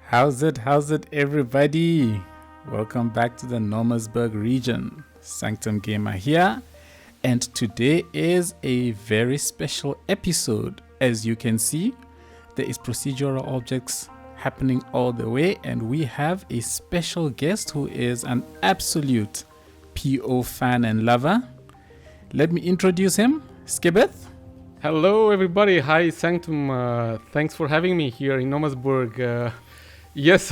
How's it, everybody? Welcome back to the Nomasburg region. Sanctum Gamer here, and today is a very special episode. As you can see, there is procedural objects happening all the way, and we have a special guest who is an absolute PO fan and lover. Let me introduce him, Skibitth. Hello, everybody. Hi, Sanctum. Thanks for having me here in Nomasburg. Yes,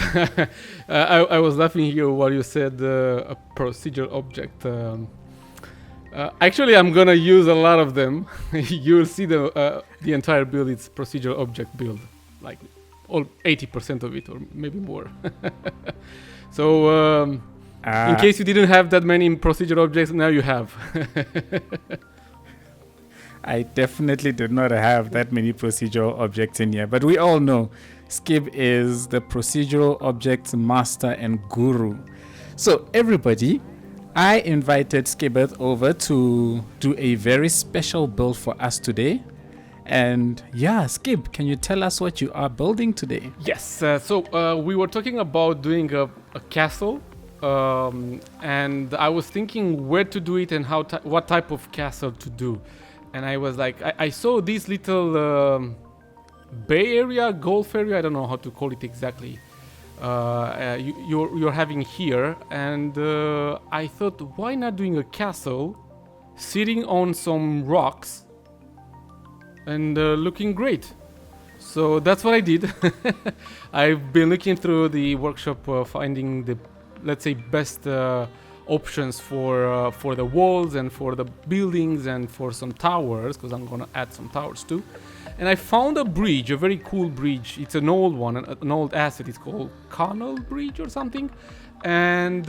I was laughing here while you said a procedural object. Actually, I'm gonna use a lot of them. You'll see the entire build. It's procedural object build, like all 80% of it, or maybe more. So, in case you didn't have that many procedural objects, now you have. I definitely did not have that many procedural objects in here, but we all know Skib is the procedural objects master and guru. So everybody, I invited Skibitth over to do a very special build for us today. And yeah, Skib, can you tell us what you are building today? Yes, so we were talking about doing a castle. And I was thinking where to do it and what type of castle to do. And I was like, I saw this little bay area, golf area, I don't know how to call it exactly, you're having here. And I thought, why not doing a castle sitting on some rocks and looking great? So that's what I did. I've been looking through the workshop, finding the, let's say, best options for the walls and for the buildings and for some towers, because I'm gonna add some towers too. And I found a bridge, a very cool bridge. It's an old one, an old asset. It's called Canal Bridge or something. And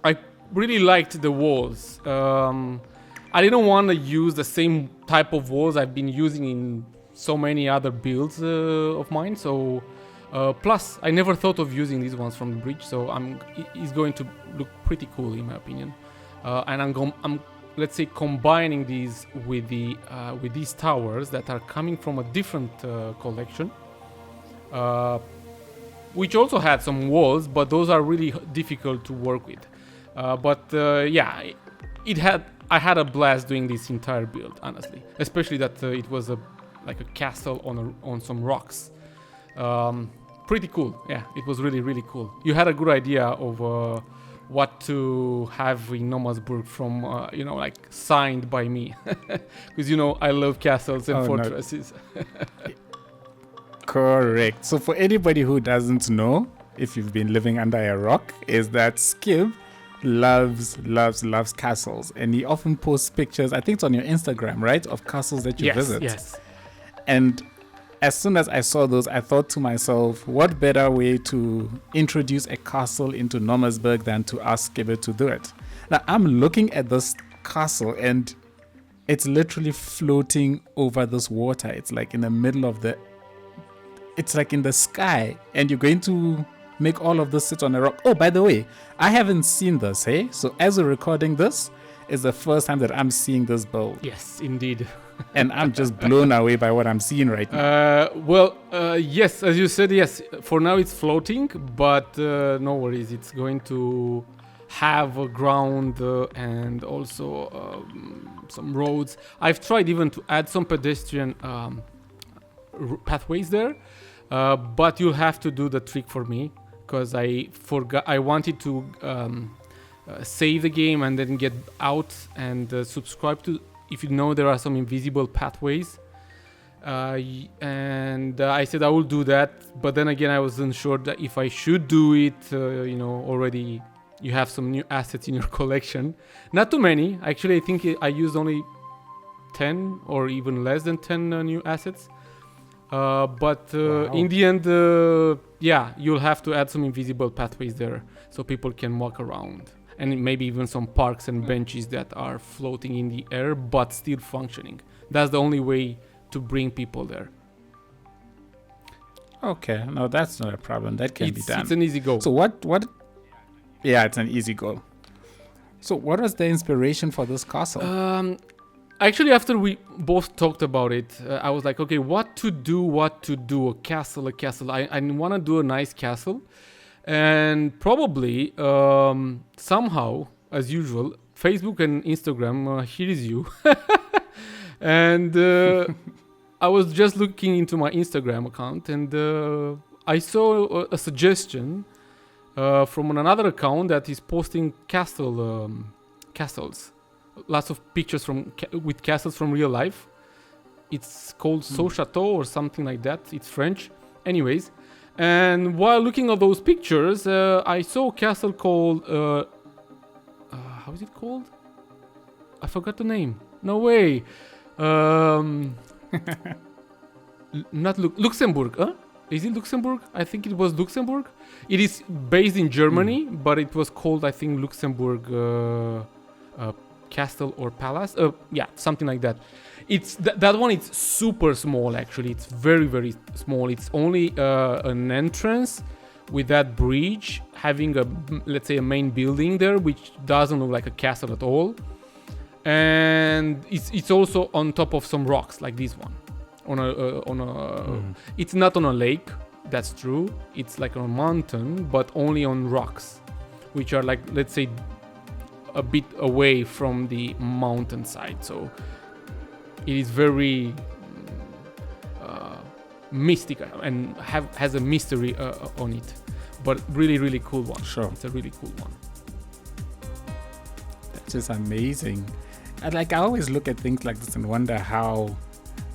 I really liked the walls. I didn't want to use the same type of walls I've been using in so many other builds of mine. So plus, I never thought of using these ones from the bridge, so it's going to look pretty cool in my opinion. And I'm let's say combining these with these towers that are coming from a different collection, which also had some walls, but those are really difficult to work with. Yeah, I had a blast doing this entire build, honestly, especially that it was like a castle on some rocks. Pretty cool. Yeah, it was really cool. You had a good idea of what to have in Nomasburg from like signed by me, because I love castles and fortresses. No. Correct. So for anybody who doesn't know, if you've been living under a rock, is that Skib loves castles, and he often posts pictures, I think it's on your Instagram, right, of castles that you visit. Yes. And as soon as I saw those, I thought to myself, what better way to introduce a castle into Nomasburg than to ask Skibitth to do it? Now, I'm looking at this castle, and it's literally floating over this water. It's like in the middle of it's like in the sky, and you're going to make all of this sit on a rock. Oh, by the way, I haven't seen this, hey? So as we're recording this, it's the first time that I'm seeing this build. Yes, indeed. And I'm just blown away by what I'm seeing right now. Yes, as you said, yes. For now it's floating, but no worries. It's going to have a ground and also some roads. I've tried even to add some pedestrian pathways there, but you'll have to do the trick for me, because I forgot. I wanted to save the game and then get out and subscribe to. If you know, there are some invisible pathways, and I said I will do that, but then again I wasn't sure that if I should do it. Already you have some new assets in your collection, not too many. Actually, I think I used only 10 or even less than 10 new assets. But wow. In the end, you'll have to add some invisible pathways there so people can walk around. And maybe even some parks and benches that are floating in the air but still functioning. That's the only way to bring people there. Okay, no, that's not a problem. That can be done. It's an easy goal. So what? Yeah, it's an easy goal. So what was the inspiration for this castle? Actually, after we both talked about it, I was like, okay, what to do, a castle. I want to do a nice castle. And probably, somehow, as usual, Facebook and Instagram, here is you. And I was just looking into my Instagram account, and I saw a suggestion from another account that is posting castles. Lots of pictures with castles from real life. It's called So Chateau or something like that. It's French. Anyways, and while looking at those pictures, I saw a castle called... how is it called? I forgot the name. No way. Not Luxembourg. Huh? Is it Luxembourg? I think it was Luxembourg. It is based in Germany, but it was called, I think, Luxembourg Castle or Palace. Yeah, something like that. It's that one. It's super small. Actually, it's very, very small. It's only an entrance with that bridge, having let's say a main building there, which doesn't look like a castle at all. And it's also on top of some rocks, like this one. It's not on a lake, that's true. It's like on a mountain, but only on rocks, which are like, let's say, a bit away from the mountainside. So it is very mystical and has a mystery on it, but really, really cool one. Sure, it's a really cool one. That's just amazing. And I always look at things like this and wonder how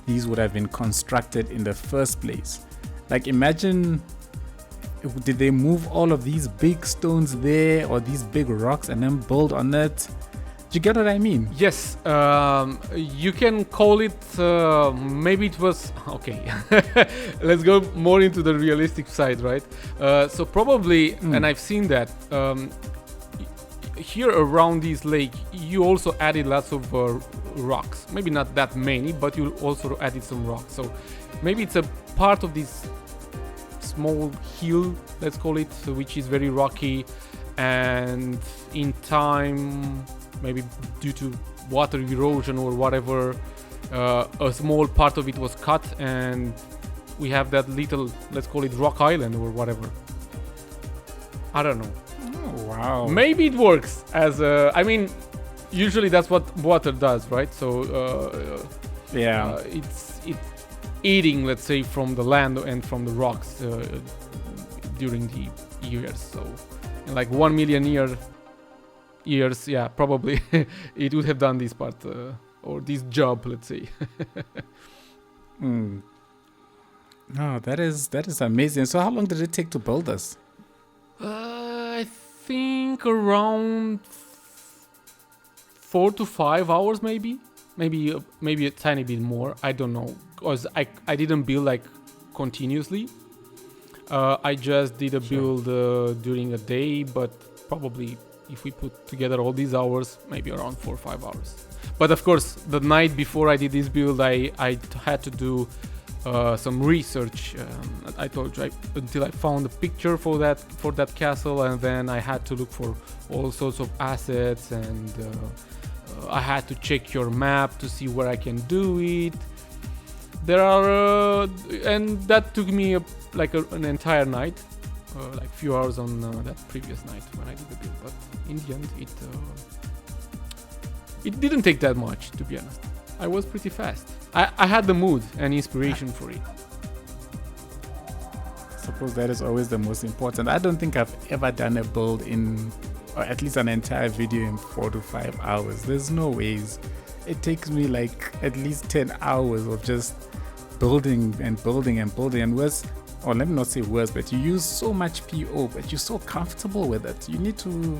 these would have been constructed in the first place. Like, imagine, did they move all of these big stones there or these big rocks and then build on it? Do you get what I mean? Yes, you can call it, maybe it was, okay, let's go more into the realistic side, right? So probably, and I've seen that, here around this lake, you also added lots of rocks. Maybe not that many, but you also added some rocks. So maybe it's a part of this small hill, let's call it, which is very rocky, and in time, maybe due to water erosion or whatever, a small part of it was cut, and we have that little, let's call it rock island or whatever. I don't know. Oh, wow. Maybe it works as I mean, usually that's what water does, right? So yeah, it's eating, let's say, from the land and from the rocks during the years. So in like 1 million years, yeah, probably it would have done this part or this job, let's say. No, that is amazing. So how long did it take to build this? I think around 4 to 5 hours, maybe a tiny bit more. I don't know, because I didn't build like continuously. I just did a build during a day, but probably if we put together all these hours, maybe around 4 or 5 hours. But of course, the night before I did this build, I had to do some research. I told you, until I found a picture for that castle, and then I had to look for all sorts of assets, and I had to check your map to see where I can do it. There are and that took me an entire night, like few hours on that previous night when I did the build. But in the end, it didn't take that much, to be honest. I was pretty fast. I had the mood and inspiration for it. I suppose that is always the most important. I don't think I've ever done a build or at least an entire video in 4 to 5 hours. There's no ways. It takes me like at least 10 hours of just building and building and building. And worse, or let me not say worse, but you use so much PO, but you're so comfortable with it. You need to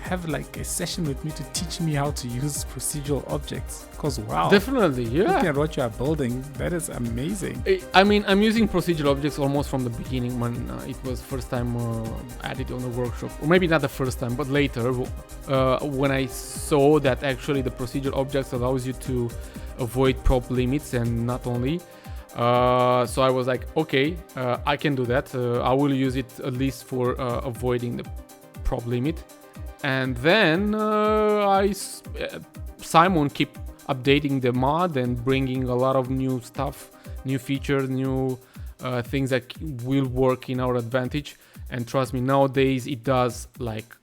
have like a session with me to teach me how to use procedural objects, because wow, definitely, yeah, looking at what you are building, that is amazing. I mean, I'm using procedural objects almost from the beginning when it was first time added on the workshop, or maybe not the first time, but later when I saw that actually the procedural objects allows you to avoid prop limits, and not only so I was like, okay, I can do that. I will use it at least for avoiding the prop limit. And then Simon kept updating the mod and bringing a lot of new stuff, new features, new things that will work in our advantage. And trust me, nowadays it does like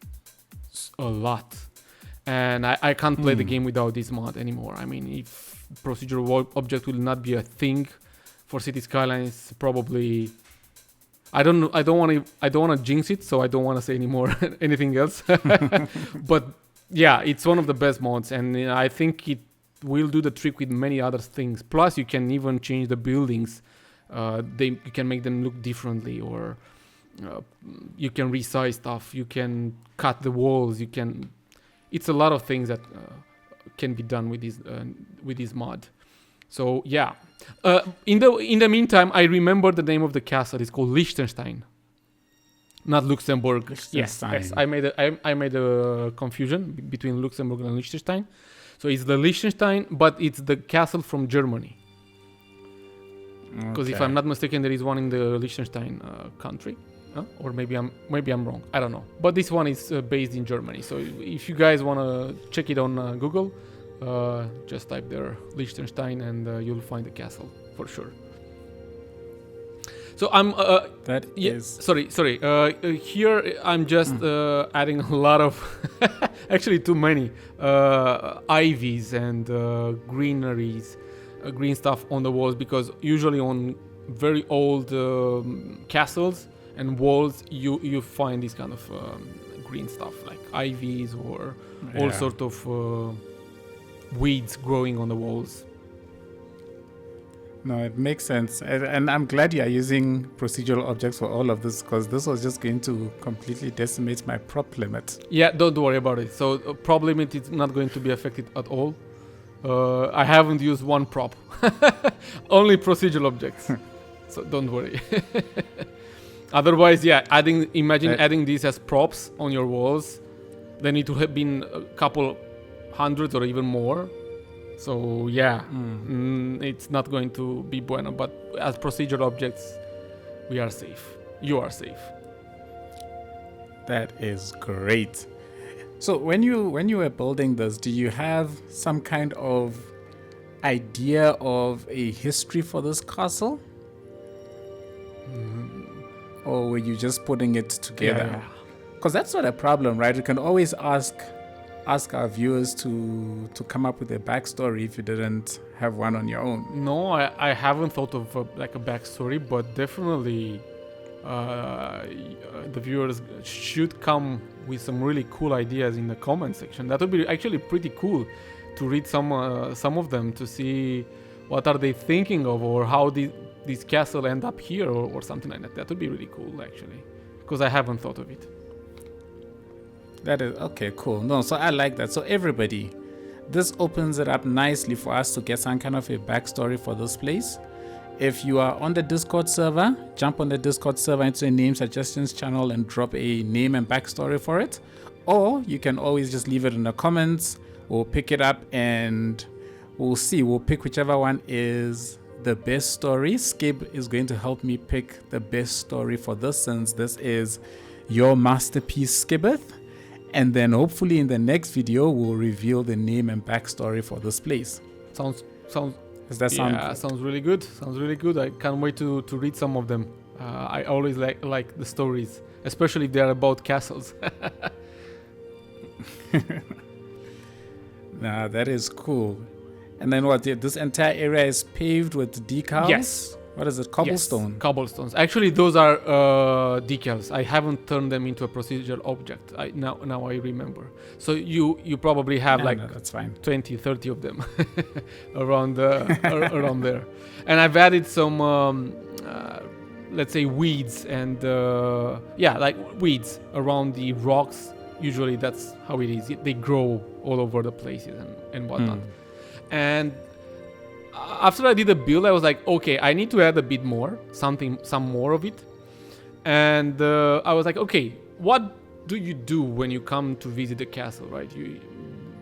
a lot. And I can't play the game without this mod anymore. I mean, if procedural object will not be a thing for City Skylines, probably I don't know. I don't want to jinx it, so I don't want to say anymore anything else. But yeah, it's one of the best mods, and I think it will do the trick with many other things. Plus, you can even change the buildings. You can make them look differently, or you can resize stuff. You can cut the walls. It's a lot of things that can be done with this mod. So yeah. In the meantime, I remember the name of the castle. It's called Liechtenstein, not Luxembourg. Yes. I made a confusion between Luxembourg and Liechtenstein. So it's the Liechtenstein, but it's the castle from Germany. Because if I'm not mistaken, there is one in the Liechtenstein country, or maybe I'm wrong. I don't know. But this one is based in Germany. So if you guys want to check it on Google, just type there Liechtenstein and you'll find the castle for sure. So I'm sorry. Here I'm just adding a lot of actually too many ivies and greeneries, green stuff on the walls, because usually on very old castles and walls you find this kind of green stuff like ivies or all sort of weeds growing on the walls. No, it makes sense. And I'm glad you are using procedural objects for all of this, because this was just going to completely decimate my prop limit. Yeah, don't worry about it. So prop limit is not going to be affected at all. I haven't used one prop. Only procedural objects. So don't worry. Otherwise, yeah, adding these as props on your walls, then it would have been a couple hundreds or even more. So yeah, it's not going to be bueno. But as procedural objects, we are safe. You are safe. That is great. So when you were building this, do you have some kind of idea of a history for this castle? Or were you just putting it together? Because that's not a problem, right? You can always ask our viewers to come up with a backstory if you didn't have one on your own. No, I haven't thought of a backstory, but definitely the viewers should come with some really cool ideas in the comment section. That would be actually pretty cool to read some of them, to see what are they thinking of, or how this castle end up here, or something like that. That would be really cool, actually, because I haven't thought of it. That is okay, cool. No, so I like that. So everybody, this opens it up nicely for us to get some kind of a backstory for this place. If you are on the Discord server, jump on the Discord server into a name suggestions channel and drop a name and backstory for it. Or you can always just leave it in the comments. We'll pick it up and we'll see. We'll pick whichever one is the best story. Skib is going to help me pick the best story for this, since this is your masterpiece, Skibitth. And then hopefully in the next video, we'll reveal the name and backstory for this place. Sounds. Does that sound? Yeah, sounds really good. Sounds really good. I can't wait to read some of them. I always like the stories, especially if they're about castles. Nah, that is cool. And then what? This entire area is paved with decals? Yes. What is it? Cobblestone? Yes, cobblestones. Actually, those are decals. I haven't turned them into a procedural object. Now I remember. So you probably have that's fine. 20, 30 of them around there. And I've added some, let's say, weeds and weeds around the rocks. Usually that's how it is. They grow all over the places and whatnot. And after I did the build, I was like, okay, I need to add a bit more, some more of it. And I was like, okay, what do you do when you come to visit the castle, right?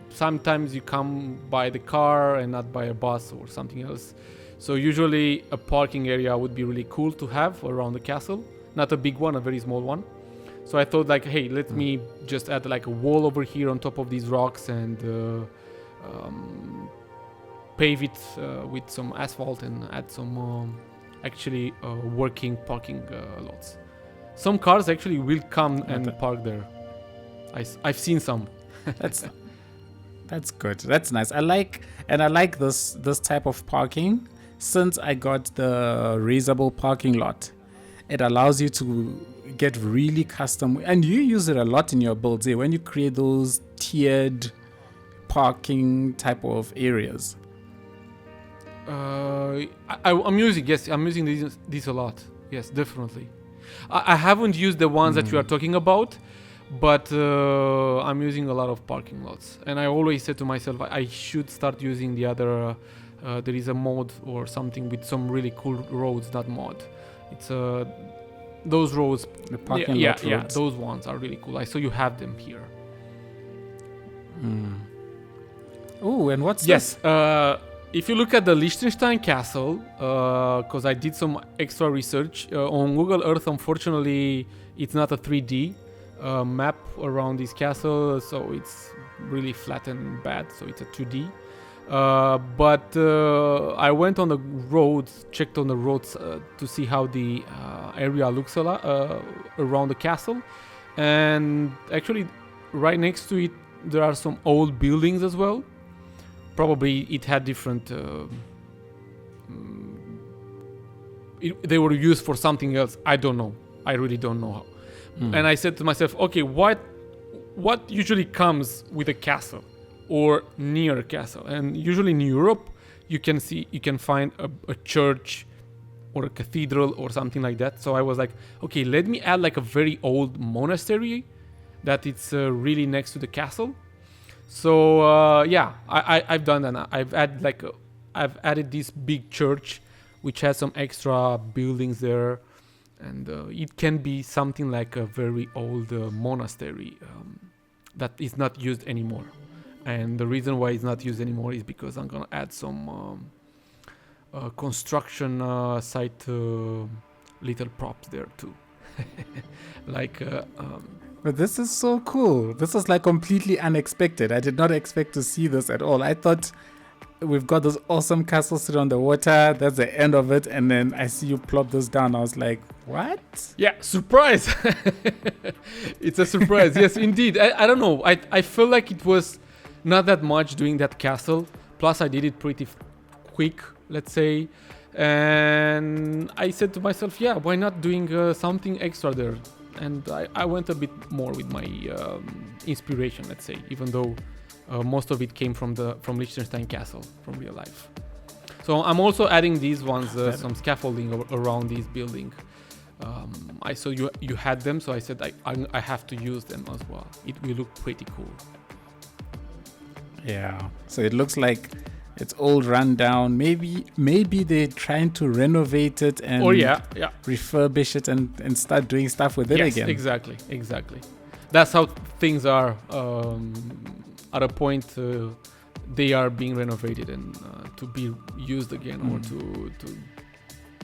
Sometimes you come by the car and not by a bus or something else. So usually a parking area would be really cool to have around the castle. Not a big one, a very small one. So I thought like, hey, let me just add like a wall over here on top of these rocks and pave it with some asphalt and add some actually working parking lots. Some cars actually will come and park there. I've seen some. That's good. That's nice. I like this type of parking. Since I got the raisable parking lot, it allows you to get really custom, and you use it a lot in your builds when you create those tiered parking type of areas. I'm using this a lot. Yes, definitely. I haven't used the ones that you are talking about, but I'm using a lot of parking lots, and I always said to myself I should start using the other. There is a mod or something with some really cool roads. That mod, it's those roads. The parking lot roads. Those ones are really cool. I saw you have them here. Oh, and what's this? If you look at the Liechtenstein castle, because I did some extra research on Google Earth, unfortunately, it's not a 3D map around this castle, so it's really flat and bad. So it's a 2D. But I went on the roads, checked on the roads to see how the area looks around the castle, and actually, right next to it, there are some old buildings as well. Probably it had different. They were used for something else. I don't know. I really don't know how. And I said to myself, okay, what usually comes with a castle or near a castle? And usually in Europe, you can find a church or a cathedral or something like that. So I was like, okay, let me add like a very old monastery that it's really next to the castle. So I've done that. I've added this big church, which has some extra buildings there, and it can be something like a very old monastery that is not used anymore. And the reason why it's not used anymore is because I'm gonna add some construction site little props there too, like. But this is so cool. This is like completely unexpected. I did not expect to see this at all. I thought we've got this awesome castle sitting on the water. That's the end of it. And then I see you plop this down. I was like, what? Yeah, surprise. It's a surprise. Yes, indeed. I don't know. I feel like it was not that much doing that castle. Plus, I did it pretty quick, let's say. And I said to myself, yeah, why not doing something extra there? And I went a bit more with my inspiration, let's say, even though most of it came from Liechtenstein Castle, from real life. So I'm also adding these ones, some scaffolding around this building. I saw you had them, so I said I have to use them as well. It will look pretty cool. Yeah. So it looks like it's all run down. Maybe they're trying to renovate it and refurbish it and start doing stuff with it again. Exactly. That's how things are. At a point, they are being renovated and to be used again, or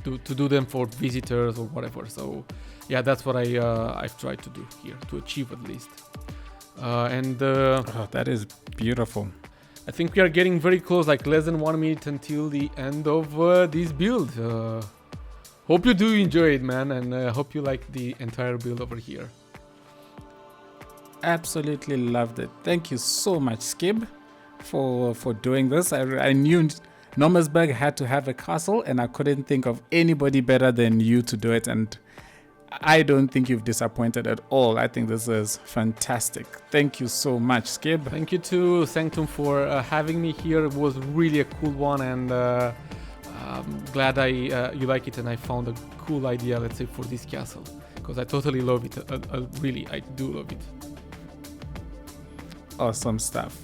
to do them for visitors or whatever. So, yeah, that's what I've tried to do here to achieve at least. That is beautiful. I think we are getting very close, like less than 1 minute until the end of this build. Hope you do enjoy it, man, and hope you like the entire build over here. Absolutely loved it. Thank you so much, Skib, for doing this. I knew Nomasburg had to have a castle, and I couldn't think of anybody better than you to do it, and I don't think you've disappointed at all. I think this is fantastic. Thank you so much, Skib. Thank you to Sanctum for having me here. It was really a cool one, and I'm glad you like it, and I found a cool idea, let's say, for this castle, because I totally love it. Really, I do love it. Awesome stuff.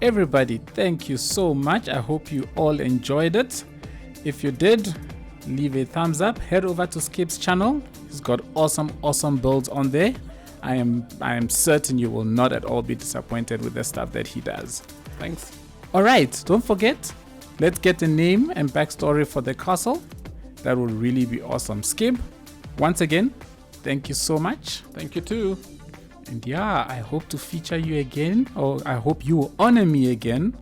Everybody, thank you so much. I hope you all enjoyed it. If you did, leave a thumbs up. Head over to Skib's channel. He's got awesome builds on there. I am certain you will not at all be disappointed with the stuff that he does. Thanks. All right, don't forget, let's get the name and backstory for the castle. That would really be awesome. Skib, once again, thank you so much. Thank you too. And yeah, I hope to feature you again, or I hope you will honor me again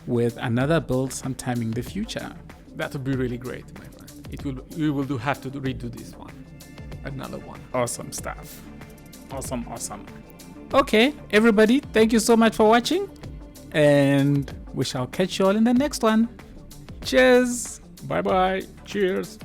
with another build sometime in the future. That would be really great, my friend. We will have to redo this one. Another one. Awesome stuff. Awesome. Okay, everybody, thank you so much for watching, and we shall catch you all in the next one. Cheers. Bye-bye. Cheers.